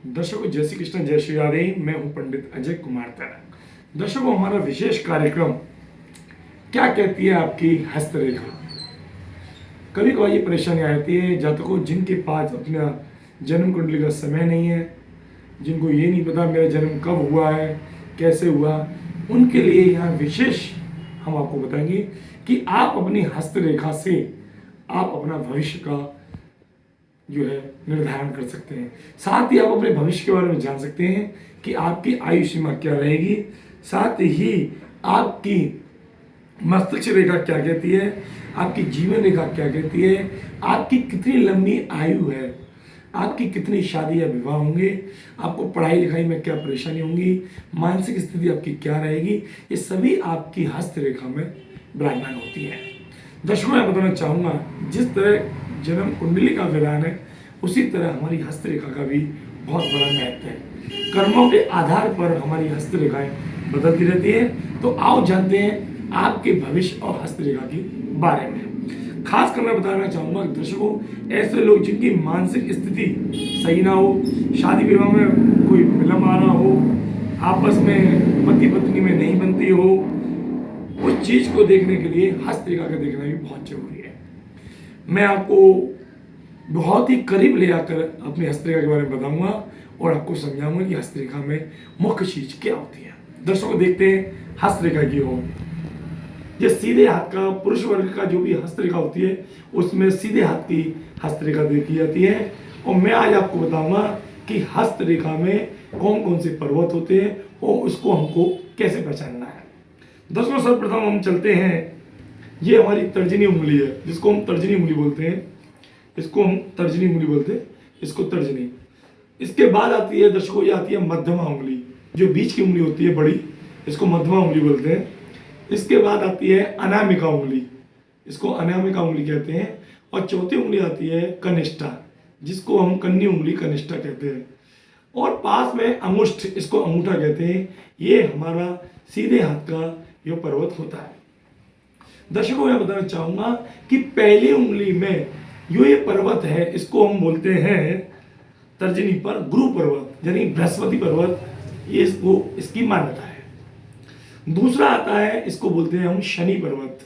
दर्शकों, जय श्री कृष्ण, जय श्री राधे। मैं हूं पंडित अजय कुमार तरंग। दर्शकों, हमारा विशेष कार्यक्रम क्या कहती है आपकी हस्तरेखा। कभी कभार ये परेशानी आती है जातकों जिनके पास अपना जन्म कुंडली का समय नहीं है, जिनको ये नहीं पता मेरा जन्म कब हुआ है, कैसे हुआ। उनके लिए यहाँ विशेष हम आपको बताएंगे कि आप अपनी हस्तरेखा से आप अपना भविष्य का जो है निर्धारण कर सकते हैं। साथ ही आप अपने भविष्य के बारे में जान सकते हैं कि आपकी आयु सीमा क्या रहेगी। साथ ही आपकी मस्तिष्क रेखा क्या कहती है, आपकी जीवन रेखा क्या कहती है, आपकी कितनी लंबी आयु है, आपकी कितनी शादी या विवाह होंगे, आपको पढ़ाई लिखाई में क्या परेशानी होंगी, मानसिक स्थिति आपकी क्या रहेगी। ये सभी आपकी हस्तरेखा में विराजमान होती है। दर्शकों, मैं बताना चाहूँगा जिस तरह जन्म कुंडली का विधान है उसी तरह हमारी हस्तरेखा का भी बहुत बड़ा महत्व है। कर्मों के आधार पर हमारी हस्तरेखाएं बदलती रहती है। तो आओ जानते हैं आपके भविष्य और हस्तरेखा के बारे में। खास कर मैं बताना चाहूँगा दर्शकों, ऐसे लोग जिनकी मानसिक स्थिति सही ना हो, शादी विवाह में कोई विलम्ब आ रहा हो, आपस में पति पत्नी में नहीं बनती हो, उस चीज़ को देखने के लिए हस्तरेखा का देखना भी बहुत जरूरी है। मैं आपको बहुत ही करीब ले आकर अपनी हस्तरेखा के बारे में बताऊंगा और आपको समझाऊंगा कि हस्तरेखा में मुख्य चीज क्या होती है। दर्शकों, देखते हैं हस्तरेखा की ओर। ये सीधे हाथ का पुरुष वर्ग का जो भी हस्तरेखा होती है उसमें सीधे हाथ की हस्तरेखा देखी जाती है। और मैं आज आपको बताऊंगा कि हस्तरेखा में कौन कौन से पर्वत होते हैं और उसको हमको कैसे पहचानना है। दर्शकों, सर्वप्रथम हम चलते हैं, ये हमारी तर्जनी उंगली है जिसको हम तर्जनी उंगली बोलते हैं। इसको हम तर्जनी उंगली बोलते हैं, इसको तर्जनी। इसके बाद आती है दर्शकों, ये आती है मध्यमा उंगली, जो बीच की उंगली होती है बड़ी, इसको मध्यमा उंगली बोलते हैं। इसके बाद आती है अनामिका उंगली, इसको अनामिका उंगली कहते हैं। और चौथी उंगली आती है कनिष्ठा, जिसको हम कन्नी उंगली कनिष्ठा कहते हैं। और पास में अंगुष्ठ, इसको अंगूठा कहते हैं। ये हमारा सीधे हाथ का यह पर्वत होता है। दर्शकों, मैं बताना चाहूंगा कि पहली उंगली में जो ये पर्वत है इसको हम बोलते हैं तर्जनी पर गुरु पर्वत, यानी बृहस्पति पर्वत, ये इसकी मान्यता है। दूसरा आता है, इसको बोलते हैं हम शनि पर्वत।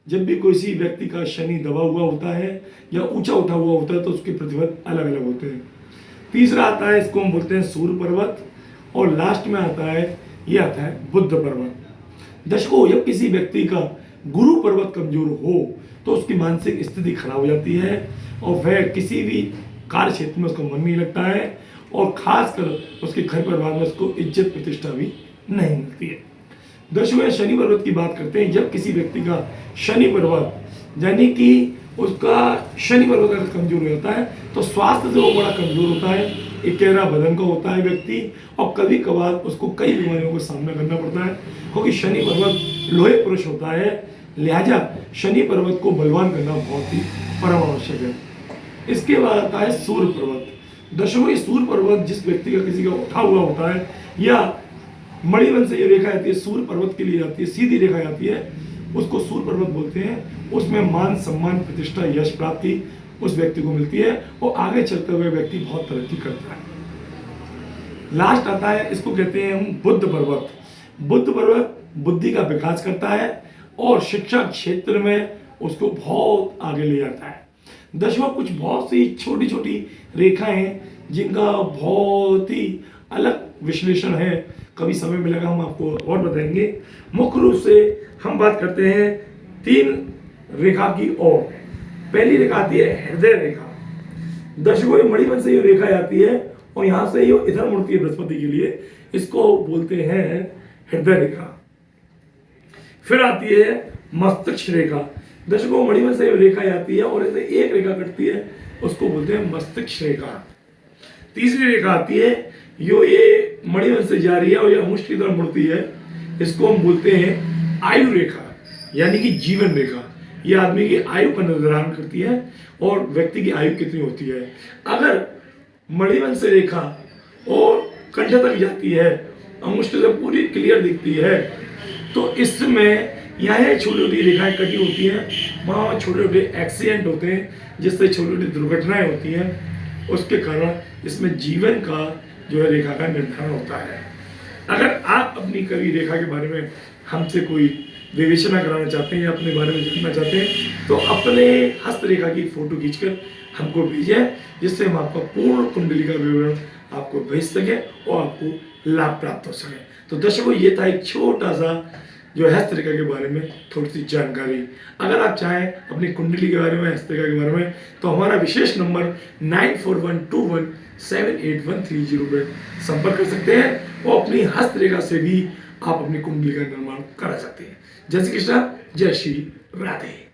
जब भी किसी व्यक्ति का शनि दबा हुआ होता है या ऊंचा उठा हुआ होता है तो उसके प्रतिफल अलग अलग होते हैं। तीसरा आता है, इसको हम बोलते हैं सूर्य पर्वत। और लास्ट में आता है, ये आता है बुध पर्वत। दर्शकों, जब किसी व्यक्ति का गुरु पर्वत कमजोर हो तो उसकी मानसिक स्थिति खराब हो जाती है और वह किसी भी कार्य क्षेत्र में उसका मन नहीं लगता है और खासकर उसके घर परिवार में उसको इज्जत प्रतिष्ठा भी नहीं मिलती है। दर्शकों, शनि पर्वत की बात करते हैं। जब किसी व्यक्ति का शनि पर्वत, यानी कि उसका शनि पर्वत अगर कमजोर हो जाता है तो स्वास्थ्य से वो बड़ा कमजोर होता है, इकेरा बदन का होता है व्यक्ति, और कभी कभार उसको कई बीमारियों का सामना करना पड़ता है, क्योंकि शनि पर्वत लोहे पुरुष होता है। लिहाजा शनि पर्वत को बलवान करना बहुत ही परम आवश्यक है। इसके बाद आता है सूर्य पर्वत। दर्शकों, ये सूर्य पर्वत जिस व्यक्ति का किसी का उठा हुआ होता है या मणिबंध से ये रेखा आती है, सूर्य पर्वत के लिए आती है, सीधी रेखा आती है, उसको सूर्य पर्वत बोलते हैं। उसमें मान सम्मान प्रतिष्ठा यश प्राप्ति उस व्यक्ति को मिलती है और आगे चलते हुए व्यक्ति बहुत तरक्की करता है। लास्ट आता है, इसको कहते हैं हम बुध पर्वत। बुध पर्वत बुद्धि का विकास करता है और शिक्षा क्षेत्र में उसको बहुत आगे ले जाता है। दर्शकों, कुछ बहुत सी छोटी छोटी रेखाएं जिनका बहुत ही अलग विश्लेषण है, कभी समय मिलेगा हम आपको और बताएंगे। मुख्य रूप से हम बात करते हैं 3 रेखा की ओर। पहली रेखा आती है हृदय रेखा। दर्शकों, ये मणिबंध से ये रेखा आती है और यहां से ये इधर मुड़ती है बृहस्पति के लिए, इसको बोलते हैं हृदय रेखा। फिर आती है मस्तिष्क रेखा। दर्शकों, मणिबंध से रेखा आती है और ऐसे एक रेखा कटती है, उसको बोलते हैं मस्तिष्क रेखा। तीसरी रेखा आती है, जो ये मणिबंध से जा रही है और ये अंगुष्ठ की तरफ मुड़ती है, इसको हम बोलते हैं आयु रेखा, यानी कि जीवन रेखा। ये आदमी की आयु का निर्धारण करती है और व्यक्ति की आयु कितनी होती है। अगर मणिबंध से रेखा और कंठ तक जाती है, अंगुष्ठ से पूरी क्लियर दिखती है, तो इसमें यहाँ छोटी छोटी रेखाएं कटी होती हैं, वहाँ छोटे छोटे एक्सीडेंट होते हैं जिससे छोटी छोटी दुर्घटनाएं होती हैं। उसके कारण इसमें जीवन का जो है रेखा का निर्धारण होता है। अगर आप अपनी कवि रेखा के बारे में हमसे कोई विवेचना कराना चाहते हैं या अपने बारे में जानना चाहते हैं तो अपने हस्तरेखा की फोटो खींचकर हमको भेजें, जिससे हम आपका पूर्ण कुंडली का विवरण आपको भेज सकें और आपको लाभ प्राप्त हो सके। तो दर्शकों, ये था एक छोटा सा जो है हस्तरेखा के बारे में थोड़ी सी जानकारी। अगर आप चाहें अपनी कुंडली के बारे में, हस्तरेखा के बारे में, तो हमारा विशेष नंबर 9412178130 पर संपर्क कर सकते हैं और अपनी हस्तरेखा से भी आप अपनी कुंडली का निर्माण करा सकते हैं। जय श्री कृष्णा, जय श्री राधे।